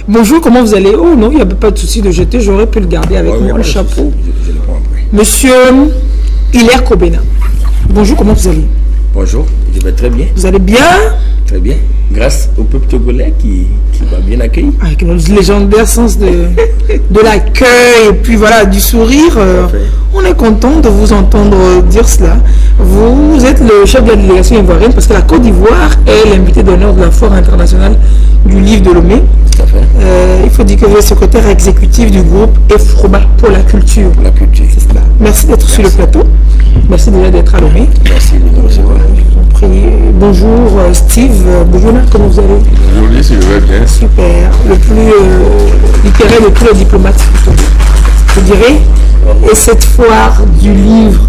Bonjour, comment vous allez? Oh non, il n'y avait pas de souci de jeter, j'aurais pu le garder avec moi, le chapeau. Monsieur Hilaire Kobena. Bonjour, comment vous allez? Bonjour, je vais très bien. Vous allez bien? Très bien, grâce au peuple togolais qui m'a bien accueilli. Avec notre légendaire sens de l'accueil et puis voilà, du sourire. On est content de vous entendre dire cela. Vous êtes le chef de la délégation ivoirienne parce que la Côte d'Ivoire est l'invité d'honneur de la Foire internationale du livre de Lomé. Tout à fait. Il faut dire que vous êtes secrétaire exécutif du groupe EFROBA pour la culture. La culture. C'est cela. Merci d'être sur le plateau. Merci déjà d'être à Lomé. Merci de nous recevoir. Bonjour Steve, bonjour, comment vous allez? Aujourd'hui, si je vais bien. Super, le plus littéraire de tous les diplomates, je dirais. Et cette foire du livre,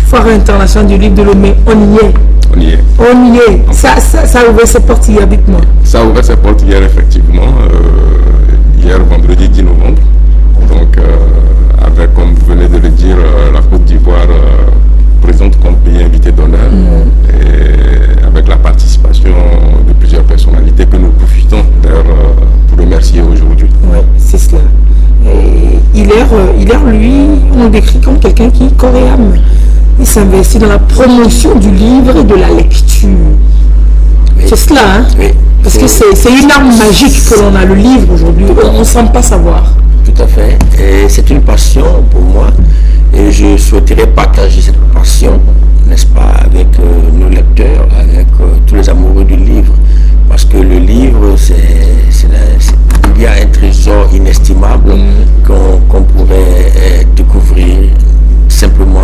foire internationale du livre de Lomé, on y est. On y est. On y est. Ça a ouvert ses portes hier, dites-moi. Ça a ouvert ses portes hier, effectivement. Hier, vendredi 10 novembre. Donc, avec, comme vous venez de le dire, la Côte d'Ivoire présente comme pays invité d'honneur. Et avec la participation de plusieurs personnalités que nous profitons d'ailleurs pour remercier aujourd'hui. Oui, c'est cela. Hilaire, lui, on le décrit comme quelqu'un qui corps et âme. Il s'investit dans la promotion du livre et de la lecture. Oui. C'est cela, hein? Oui. Parce que c'est une arme magique que l'on a, le livre aujourd'hui. On ne semble pas savoir. Tout à fait. Et c'est une passion pour moi. Et je souhaiterais partager cette passion, n'est-ce pas, avec nos lecteurs, avec tous les amoureux du livre. Parce que le livre, il y a un trésor inestimable qu'on pourrait découvrir simplement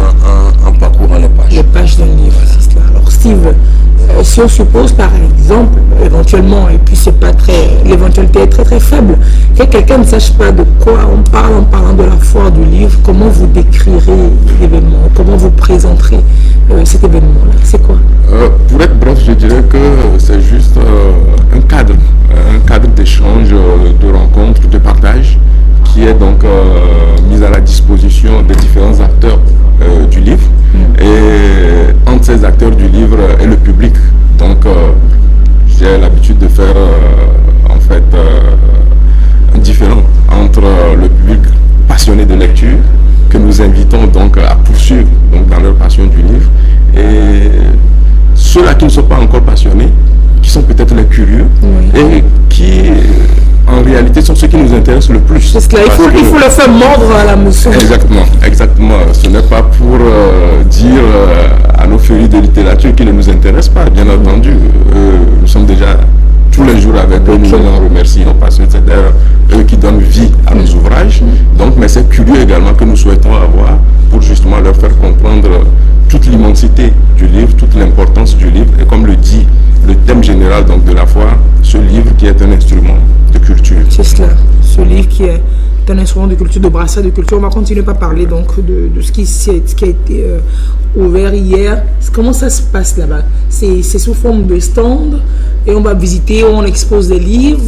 en parcourant les pages. Les pages d'un livre, c'est cela. Alors Steve, si on suppose par exemple, éventuellement, et puis c'est pas très, l'éventualité est très très faible, que quelqu'un ne sache pas de quoi on parle en parlant de la foire du livre, comment vous décrirez l'événement, comment vous présenterez cet événement-là? C'est quoi? Pour être bref, je dirais que c'est juste un cadre d'échange, de rencontre, de partage, qui est donc mis à la disposition des différents acteurs du livre. Et entre ces acteurs du livre et le public. Donc j'ai l'habitude de faire en fait un différent entre le public passionné de lecture que nous invitons donc à poursuivre donc, dans leur passion du livre, et ceux-là qui ne sont pas encore passionnés, qui sont peut-être les curieux, et qui en réalité sont ceux qui nous intéressent le plus. Parce qu'il faut le faire mordre à la mousson. Exactement. Ce n'est pas pour dire à nos férus de littérature qui ne nous intéressent pas, bien entendu. Nous sommes déjà tous les jours avec eux, nous les en remercions parce que c'est d'ailleurs eux qui donnent vie à nos ouvrages. Donc, mais c'est curieux également que nous souhaitons avoir pour justement leur faire comprendre toute l'immensité du livre, toute l'importance du livre, et comme le dit le thème général donc, de la foire, ce livre qui est un instrument de culture. C'est cela, ce livre qui est un instrument de culture, de brassage de culture. On va continuer à parler donc de ce qui a été ouvert hier. Comment ça se passe là-bas? C'est sous forme de stand et on va visiter, on expose des livres,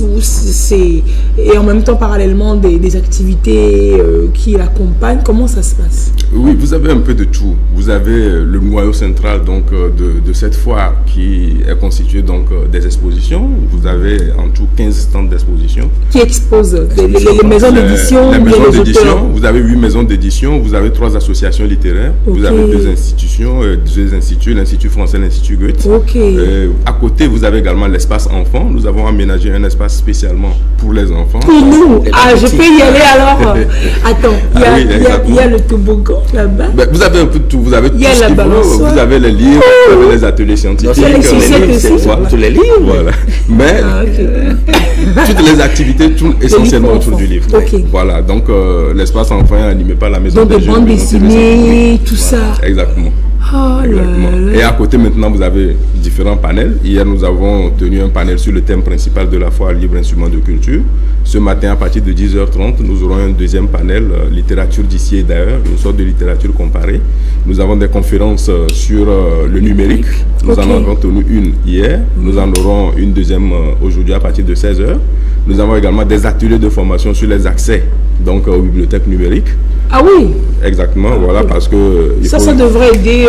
et en même temps parallèlement des activités qui l'accompagnent. Comment ça se passe? Oui, vous avez un peu de tout. Vous avez le noyau central donc de cette foire qui est constitué donc des expositions. Vous avez en tout 15 stands d'exposition. Qui exposent les maisons d'édition? Les maisons d'édition. Vous avez 8 maisons d'édition. Vous avez 3 associations littéraires. Vous avez 2 institutions, 2 instituts, l'Institut français, l'Institut Goethe. À côté, vous avez également l'espace enfant. Nous avons aménagé un espace spécialement pour les enfants. Pour nous? Ah, je peux y aller alors? Attends, il y a le toboggan là-bas. Vous avez un peu de tout. Vous avez tout ce qu'il faut. Vous avez les livres, vous avez les ateliers scientifiques. Tous les livres. Voilà. Mais toutes les activités tournent essentiellement autour du livre. Voilà. Donc l'espace enfant est animé par la maison des jeunes. Donc des bandes dessinées, tout ça. Exactement. Et à côté maintenant vous avez différents panels. Hier nous avons tenu un panel sur le thème principal de la foire libre instrument de culture. Ce matin à partir de 10h30 nous aurons un deuxième panel littérature d'ici et d'ailleurs, une sorte de littérature comparée. Nous avons des conférences sur le numérique. Nous en avons tenu une hier. Nous en aurons une deuxième aujourd'hui à partir de 16h. Nous avons également des ateliers de formation sur les accès donc aux bibliothèques numériques. Ah oui. Exactement, voilà, parce que... Ça devrait aider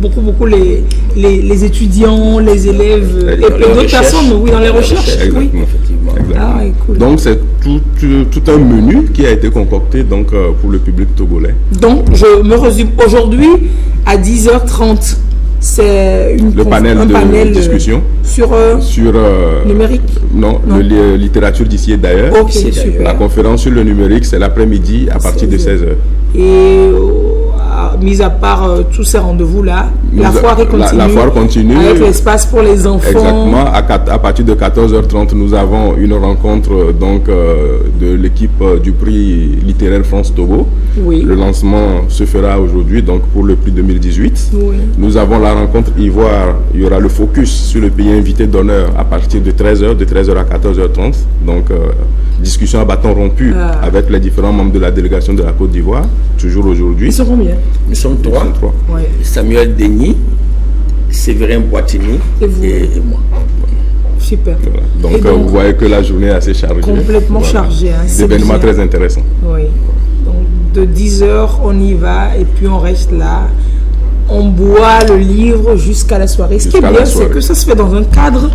beaucoup les étudiants, les élèves et d'autres personnes, oui, dans les recherches. Exactement, Oui. effectivement. Ah, ouais, cool. Donc c'est tout un menu qui a été concocté donc, pour le public togolais. Donc, je me résume aujourd'hui à 10h30. C'est Le panel un de panel discussion sur numérique. Non, Non. Littérature d'ici et d'ailleurs. Ok, super. La conférence sur le numérique, c'est l'après-midi à partir de 16h. Et mis à part tous ces rendez-vous-là, la foire continue. La foire continue. Avec l'espace pour les enfants. Exactement. À partir de 14h30, nous avons une rencontre donc, de l'équipe du prix littéraire France-Togo. Oui. Le lancement se fera aujourd'hui donc pour le prix 2018. Oui. Nous avons la rencontre Ivoire. Il y aura le focus sur le pays invité d'honneur à partir de 13h, de 13h à 14h30. Donc, discussion à bâton rompu avec les différents membres de la délégation de la Côte d'Ivoire, toujours aujourd'hui. Ils seront bien. Nous sommes trois. Ouais. Samuel Denis, Séverin Boitini Et vous. et moi. Super. Voilà. Donc, Et donc, vous voyez que la journée est assez chargée. complètement chargée. Hein. C'est D'événements bien. très intéressants. Oui. Donc, de 10h, on y va et puis on reste là. On boit le livre jusqu'à la soirée. Ce qui est Jusqu'à la bien, c'est soirée. que ça se fait dans un cadre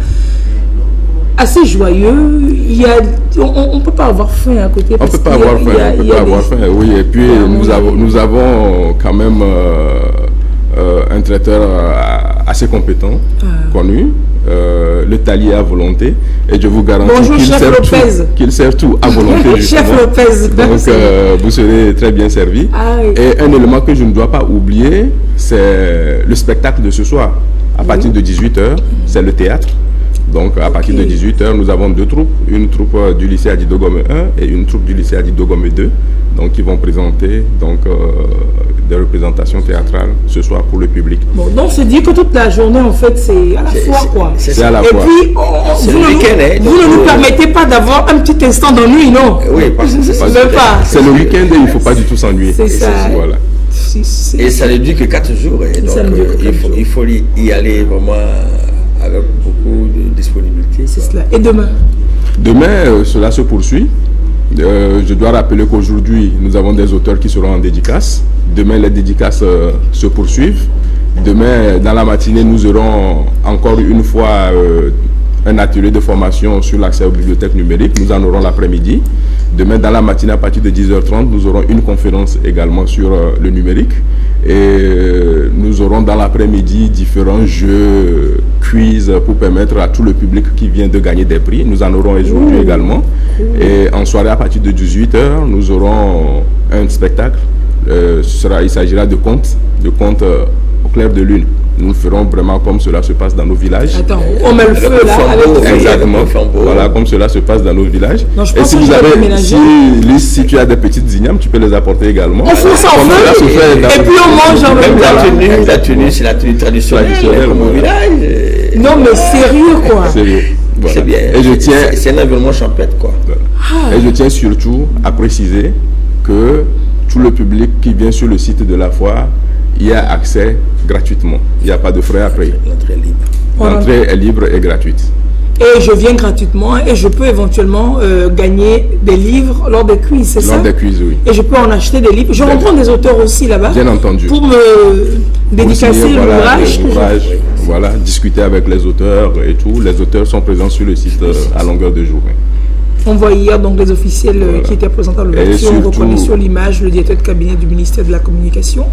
assez joyeux. Il y a, on peut pas avoir faim à côté. On parce peut pas qu'il y a- avoir faim, il y a- on il y peut a pas avoir des- faim, oui. Et puis nous avons quand même un traiteur assez compétent, connu, le talier à volonté. Et je vous garantis Bonjour, chef Lopez. qu'il sert tout à volonté. Chef justement. Lopez. Donc vous serez très bien servi. Ah oui. Et un élément que je ne dois pas oublier, c'est le spectacle de ce soir. À partir de 18h, c'est le théâtre. Donc à partir de 18h, nous avons deux troupes, une troupe du lycée Adidogome 1 et une troupe du lycée Adidogome 2, donc qui vont présenter donc, des représentations théâtrales ce soir pour le public. Bon, donc c'est dit que toute la journée, en fait, c'est à la foire, quoi. C'est à la Et foire. puis, C'est vous, le week-end, hein, vous ne donc, nous permettez pas d'avoir un petit instant d'ennui, non? Oui, parce que c'est pas Même pas. C'est le week-end et il ne faut pas du tout s'ennuyer. C'est ça. Voilà. Et ça ne dure que 4 jours. Et donc, Ça ne dure que 4 jours. il faut y aller vraiment avec beaucoup de disponibilité. C'est cela. Et demain? Demain, cela se poursuit. Je dois rappeler qu'aujourd'hui, nous avons des auteurs qui seront en dédicace. Demain, les dédicaces se poursuivent. Demain, dans la matinée, nous aurons encore une fois un atelier de formation sur l'accès aux bibliothèques numériques. Nous en aurons l'après-midi. Demain, dans la matinée, à partir de 10h30, nous aurons une conférence également sur le numérique. Et nous aurons dans l'après-midi différents jeux, quiz pour permettre à tout le public qui vient de gagner des prix. Nous en aurons aujourd'hui également. Et en soirée, à partir de 18h, nous aurons un spectacle. Il s'agira de contes au clair de lune. Nous ferons vraiment comme cela se passe dans nos villages. Attends, on met le feu là avec le feu. Exactement. le flambeau. Voilà, comme cela se passe dans nos villages. Non, je Et pense si que vous je vais avez, déménager. si tu as des petites ignames, tu peux les apporter également. On fout ça en Comme cela se feu fait dans- et puis on mange en même Même temps. la tenue, c'est la tenue traditionnelle, comme au voilà. village. Non, mais sérieux, quoi. Sérieux. Voilà. C'est bien. Et je tiens, C'est un environnement champêtre, quoi. et je tiens surtout à préciser que tout le public qui vient sur le site de la foire y a accès gratuitement. Il n'y a pas de frais à payer. L'entrée est libre. L'entrée est libre et gratuite. Et je viens gratuitement et je peux éventuellement gagner des livres lors des quiz, c'est ça? Lors des quiz, oui. Et je peux en acheter des livres. Je rencontre des auteurs aussi là-bas. Bien entendu. Pour me Pour dédicacer signer, voilà, l'ouvrage. les ouvrages, voilà, discuter avec les auteurs et tout. Les auteurs sont présents sur le site à longueur de journée. On voit hier donc les officiels qui étaient présentés à l'ouverture. On surtout- reconnaît sur l'image le directeur de cabinet du ministère de la Communication,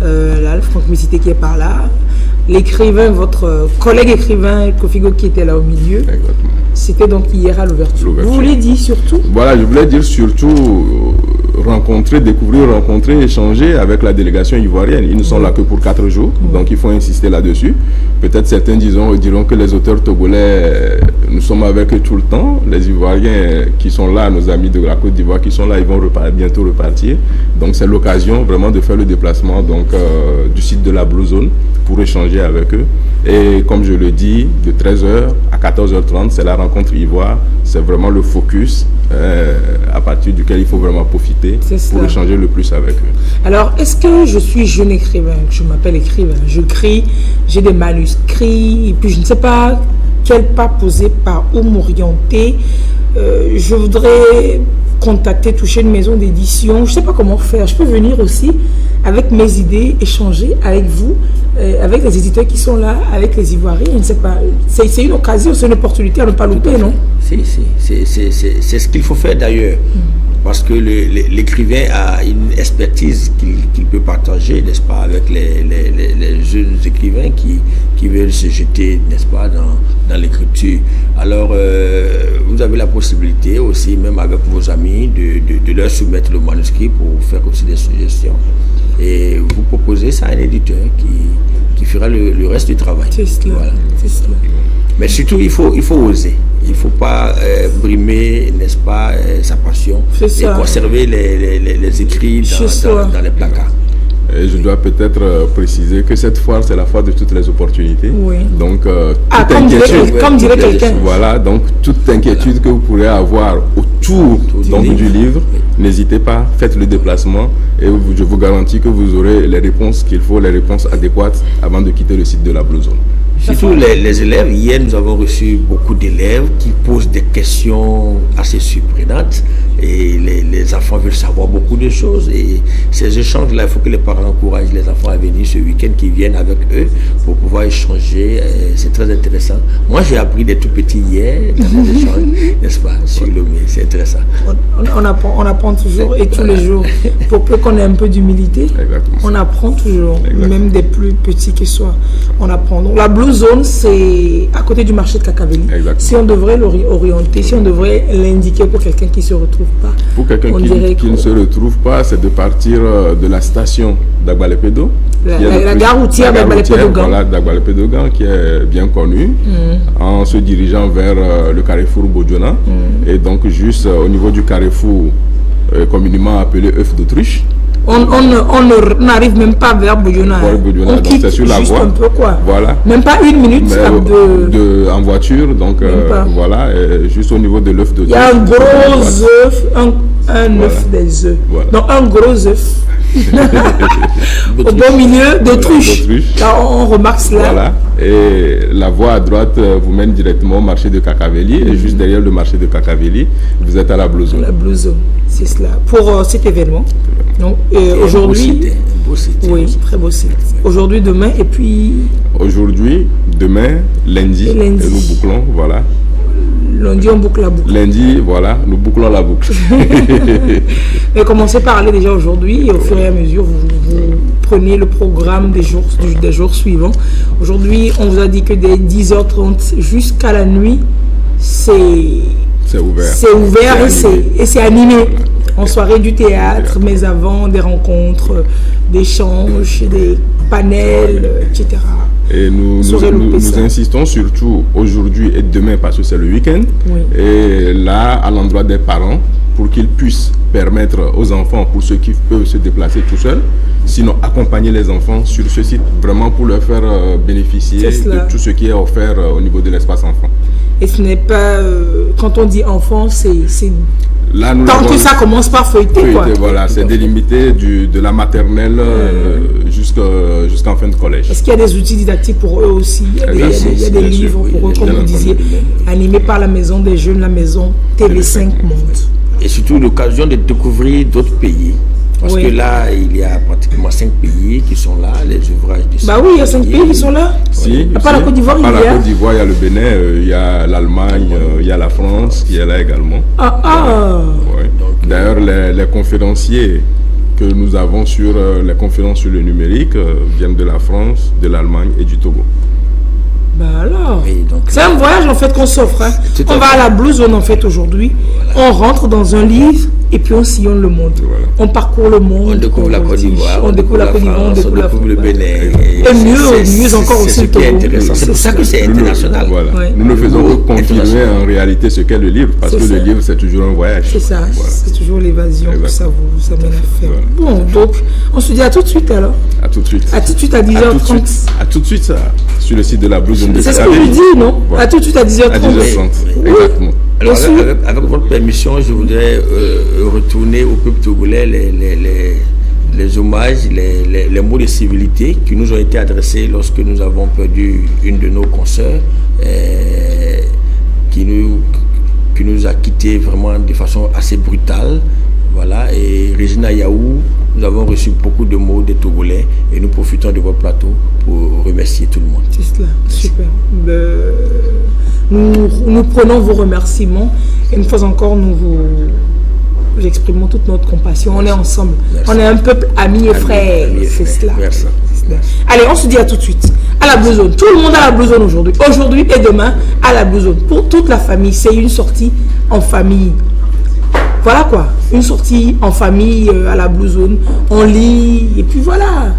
là, le Franck Missité qui est par là. L'écrivain, votre collègue écrivain Kofigo qui était là au milieu. Exactement. C'était donc hier à l'ouverture. L'ouverture. Vous voulez dire surtout? Voilà, je voulais dire surtout découvrir, rencontrer, échanger avec la délégation ivoirienne. Ils ne sont là que pour 4 jours, donc il faut insister là-dessus. Peut-être certains diront que les auteurs togolais, nous sommes avec eux tout le temps. Les Ivoiriens qui sont là, nos amis de la Côte d'Ivoire qui sont là, ils vont bientôt repartir. Donc c'est l'occasion vraiment de faire le déplacement donc, du site de la Blue Zone pour échanger avec eux. Et comme je le dis, de 13h à 14h30, c'est la rencontre Ivoire. C'est vraiment le focus à partir duquel il faut vraiment profiter C'est pour cela. échanger le plus avec eux. Alors, est-ce que je suis jeune écrivain, que je m'appelle écrivain, j'écris, j'ai des manuscrits, et puis je ne sais pas quel pas poser, par où m'orienter. je voudrais contacter, toucher une maison d'édition. Je ne sais pas comment faire. Je peux venir aussi avec mes idées, échanger avec vous, avec les éditeurs qui sont là, avec les Ivoiriens. Je ne sais pas. C'est une occasion, c'est une opportunité à ne pas louper, non? C'est ce qu'il faut faire d'ailleurs. Parce que l'écrivain a une expertise qu'il peut partager, n'est-ce pas, avec les jeunes écrivains qui veulent se jeter, n'est-ce pas, dans l'écriture. Alors, vous avez la possibilité aussi, même avec vos amis, de leur soumettre le manuscrit pour faire aussi des suggestions. Et vous proposez ça à un éditeur qui fera le reste du travail. C'est cela. Voilà. C'est cela. Mais surtout, il faut oser. Il ne faut pas brimer, n'est-ce pas, sa passion et conserver les écrits dans les placards. Et je dois peut-être préciser que cette foire, c'est la foire de toutes les opportunités. Oui. Donc, comme dirait quelqu'un. Voilà, donc toute inquiétude que vous pourrez avoir autour du livre, n'hésitez pas, faites le déplacement et je vous garantis que vous aurez les réponses qu'il faut, les réponses adéquates avant de quitter le site de la Blue Zone. Surtout les élèves. Hier, nous avons reçu beaucoup d'élèves qui posent des questions assez surprenantes et les enfants veulent savoir beaucoup de choses. Et ces échanges-là, il faut que les parents encouragent les enfants à venir ce week-end, qui viennent avec eux pour pouvoir échanger. C'est très intéressant. Moi, j'ai appris des tout petits hier dans les échanges, n'est-ce pas, sur le mais c'est intéressant. On apprend toujours et tous les jours. Pour peu qu'on ait un peu d'humilité, on apprend toujours, même des plus petits qu'ils soient. On apprend. Donc, la Blue Zone, c'est à côté du marché de Kakaveli. Si on devrait l'orienter, si on devrait l'indiquer pour quelqu'un qui ne se retrouve pas. Pour quelqu'un qui ne se retrouve pas, c'est de partir de la station d'Agbalepedo. La gare routière d'Agbalepedo-Gan. Voilà, d'Agbalepedo-Gan, qui est bien connue, en se dirigeant vers le carrefour Bodjona. Et donc, juste au niveau du carrefour, communément appelé œuf d'autruche. On n'arrive même pas vers Bodjona. On quitte c'est sur la voie. Un peu, quoi. Voilà. Même pas une minute en voiture. Donc voilà, juste au niveau de l'œuf de. Il y a un gros œuf, un œuf des œufs. Voilà. Donc un gros œuf. Au beau milieu d'autruche. Là on remarque cela. Voilà. Et la voie à droite vous mène directement au marché de Kakaveli. Et juste derrière le marché de Kakaveli, vous êtes à la Blue Zone. La Blue Zone, c'est cela. Pour cet événement. Donc aujourd'hui, oui, très beau site. Aujourd'hui, demain et puis. Aujourd'hui, demain, lundi, et nous bouclons, voilà. Lundi, on boucle la boucle. Lundi, voilà, nous bouclons la boucle. Mais commencez par aller déjà aujourd'hui et au fur et à mesure, vous prenez le programme des jours suivants. Aujourd'hui, on vous a dit que dès 10h30 jusqu'à la nuit, c'est ouvert. C'est ouvert et c'est animé. Voilà. En soirée du théâtre, mais avant des rencontres, des échanges, des panels, etc. Et nous insistons surtout aujourd'hui et demain parce que c'est le week-end. Oui. Et là, à l'endroit des parents, pour qu'ils puissent permettre aux enfants, pour ceux qui peuvent se déplacer tout seuls, sinon accompagner les enfants sur ce site, vraiment pour leur faire bénéficier de tout ce qui est offert au niveau de l'espace enfant. Et ce n'est pas, quand on dit enfant, c'est là, tant que ça commence par feuilleter, quoi. Voilà, c'est délimité de la maternelle jusqu'en fin de collège. Est-ce qu'il y a des outils didactiques pour eux aussi? Il y a des livres pour eux, comme vous disiez, animés par la Maison des Jeunes, la Maison TV5 Monde. Et surtout l'occasion de découvrir d'autres pays. Parce que là, il y a pratiquement 5 pays qui sont là, les ouvrages du Bah oui, il y a 5 pays qui sont là. Si, à part la Côte d'Ivoire, il y a. La Côte d'Ivoire, il y a le Bénin, il y a l'Allemagne, il y a la France qui est là également. Ouais. D'ailleurs, les conférenciers que nous avons sur les conférences sur le numérique viennent de la France, de l'Allemagne et du Togo. Bah alors, c'est un voyage en fait qu'on s'offre. Hein. On va à la Blue Zone en fait aujourd'hui. Voilà. On rentre dans un livre et puis on sillonne le monde. Voilà. On parcourt le monde. On découvre la Côte d'Ivoire, on découvre la Côte d'Ivoire, on découvre le Bénin. Et mieux encore aussi le Togo. C'est pour ça que c'est international. Voilà. Ouais. Nous ne faisons que confirmer en réalité ce qu'est le livre, parce que le livre c'est toujours un voyage. C'est ça, c'est toujours l'évasion que ça mène à faire. Bon, donc on se dit à tout de suite alors. À tout de suite. À tout de suite à 10h30. À tout de suite ça, sur le site de la Blue Zone. C'est ce que je dis, non? Voilà. À tout de suite à 10h30. À 10h30, exactement. Alors, avec votre permission, je voudrais retourner au peuple togolais les hommages, les mots de civilité qui nous ont été adressés lorsque nous avons perdu une de nos consoeurs, qui qui nous a quittés vraiment de façon assez brutale. Voilà, et Regina Yaou, nous avons reçu beaucoup de mots des Togolais et nous profitons de votre plateau pour remercier tout le monde. C'est cela, super. Nous prenons vos remerciements et une fois encore, nous exprimons toute notre compassion. Merci. On est ensemble. Merci. On est un peuple amis et frères. C'est cela. Merci. Allez, on se dit à tout de suite. À la Blue Zone. Tout le monde à la Blue Zone aujourd'hui. Aujourd'hui et demain, à la Blue Zone. Pour toute la famille, c'est une sortie en famille. Voilà quoi, une sortie en famille à la Blue Zone, on lit, et puis voilà.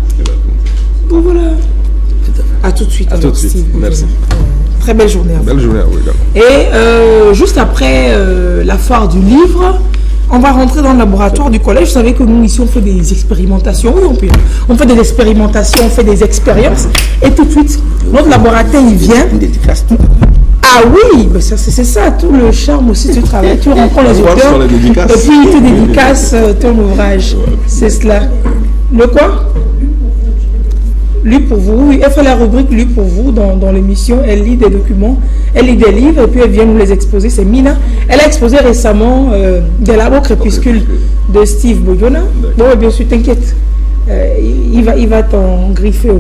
Bon voilà. À tout de suite. À tout de suite. Steve. Merci. Très belle journée à vous. Belle journée à vous également. Et juste après la foire du livre, on va rentrer dans le laboratoire du collège. Vous savez que nous, ici, on fait des expérimentations. Oui, on fait des expérimentations, on fait des expériences. Et tout de suite, notre laboratoire, il vient. Une dédicace. Ah oui, ben c'est ça, tout le charme aussi du travail. Tu rencontres les auteurs et puis tu dédicaces ton ouvrage. C'est cela. Le quoi? Lu pour vous. Elle fait la rubrique Lu pour vous dans l'émission. Elle lit des documents, elle lit des livres et puis elle vient nous les exposer. C'est Mina. Elle a exposé récemment Des labos crépuscules de Steve Boyona. Bon, bien sûr, t'inquiète. Il va t'en griffer.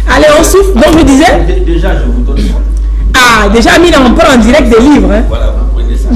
Allez, on souffle. Donc, je disais. Déjà, je vous donne. Ah, déjà, Mina, on parle en direct des livres. Hein. Voilà, vous prenez ça.